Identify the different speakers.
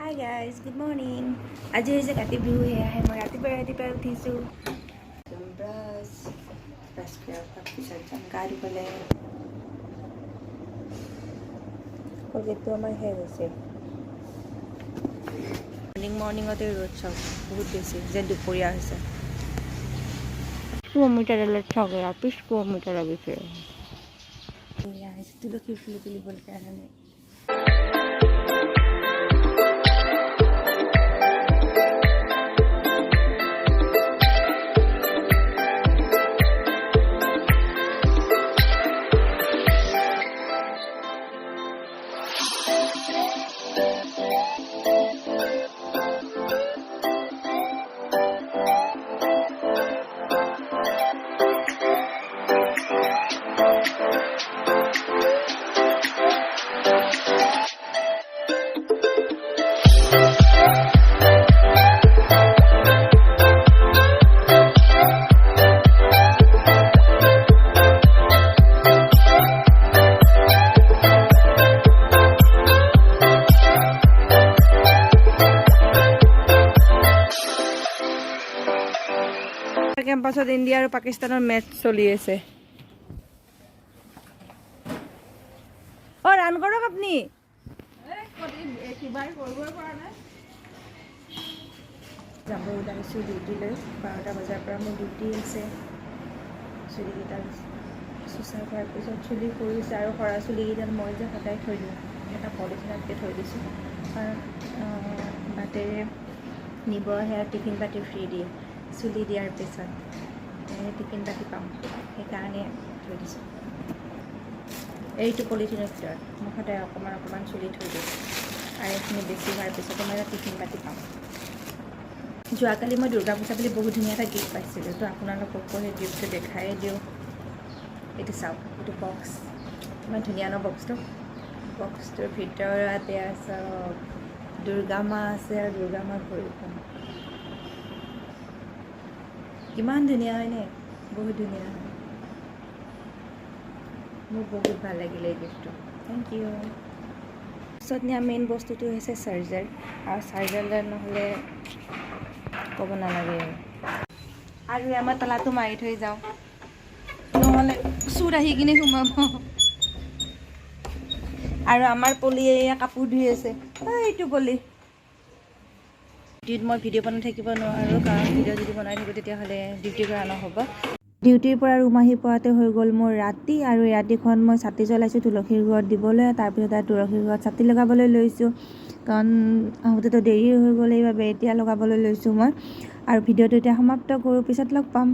Speaker 1: Hi guys, good morning. আজি হৈছে কাতি বিহু সেয়াহে মই ৰাতিপুৱাই উঠিছোঁ। ব্ৰাছ কৰাৰ পিছত যাম গা ধুবলৈ। কলগেটটো আমাৰ শেষ হৈছে। মৰ্ণিঙতে ৰ'দ চাওক বহুত বেছি যেন দুপৰীয়া হৈছে। কিলোমিটাৰ চাওক ইয়াৰ 20 কিলোমিটাৰ লাগিছে। এয়া তুলসীৰ ফুল তুলিবলৈ কাৰণে। কেম্পাছত ইণ্ডিয়া আৰু পাকিস্তানৰ মেচ চলি আছে। ৰান কৰক আপুনি। যাব ওলাইছোঁ ডিউটিলৈ। 12টা বজাৰ পৰা মোৰ ডিউটি আছে। চুলিকেইটা চুচাই কৰাৰ পিছত চুলি কৰিছে আৰু সৰা চুলিকেইটা মই যে সদায় থৈ দিওঁ এটা পলিথিনতকৈ থৈ দিছোঁ, কাৰণ বাটেৰে নিব আহে আৰু টিফিন পাতি ফ্ৰী দিয়ে। চুলি দিয়াৰ পিছত টিফিন পাতি পাম, সেইকাৰণে থৈ দিছোঁ। এইটো পলিথিনৰ ভিতৰত মই সদায় অকণমান চুলি থৈ দিওঁ আৰু এইখিনি বেছি হোৱাৰ পিছতে মই টিফিন পাতি পাম। যোৱাকালি মই দুৰ্গা পূজা বুলি বহুত ধুনীয়া এটা গিফ্ট পাইছিলোঁ, তো আপোনালোককো সেই গিফ্টটো দেখাই দিওঁ। এইটো চাওক, এইটো বক্স ইমান ধুনীয়া ন বক্সটোৰ ভিতৰতে আছে দুৰ্গা মা আছে আৰু দুৰ্গা মাৰ ভৰিখন। কিমান ধুনীয়া হয়নে? বহুত ধুনীয়া হয়। মোৰ বহুত ভাল লাগিলে এই গিফ্টটো। Thank U. পিছত নিয়া মেইন বস্তুটো হৈছে চাৰ্জাৰ, আৰু চাৰ্জাৰ নহ'লে ক'ব নালাগে আৰু আমাৰ তলাটো মাৰি থৈ যাওঁ, নহ'লে চুৰ আহি কিনে সোমাব। আৰু আমাৰ পলিয়ে কাপোৰ ধুই আছে। এইটো পলি ডিউটিত মই ভিডিঅ' বনাই থাকিব নোৱাৰোঁ, কাৰণ ভিডিঅ' যদি বনাই থাকোঁ তেতিয়াহ'লে ডিউটি কৰা নহ'ব। ডিউটিৰ পৰা ৰুম আহি পোৱাতে হৈ গ'ল মোৰ ৰাতি, আৰু ৰাতিখন মই চাতি জ্বলাইছোঁ তুলসীৰ গুৰত দিবলৈ। তাৰপিছত তুলসীৰ গুৰত চাতি লগাবলৈ লৈছোঁ, কাৰণ আহোঁতেতো দেৰি হৈ গ'ল, সেইবাবে এতিয়া লগাবলৈ লৈছোঁ মই। আৰু ভিডিঅ'টো এতিয়া সমাপ্ত কৰোঁ, পিছত লগ পাম।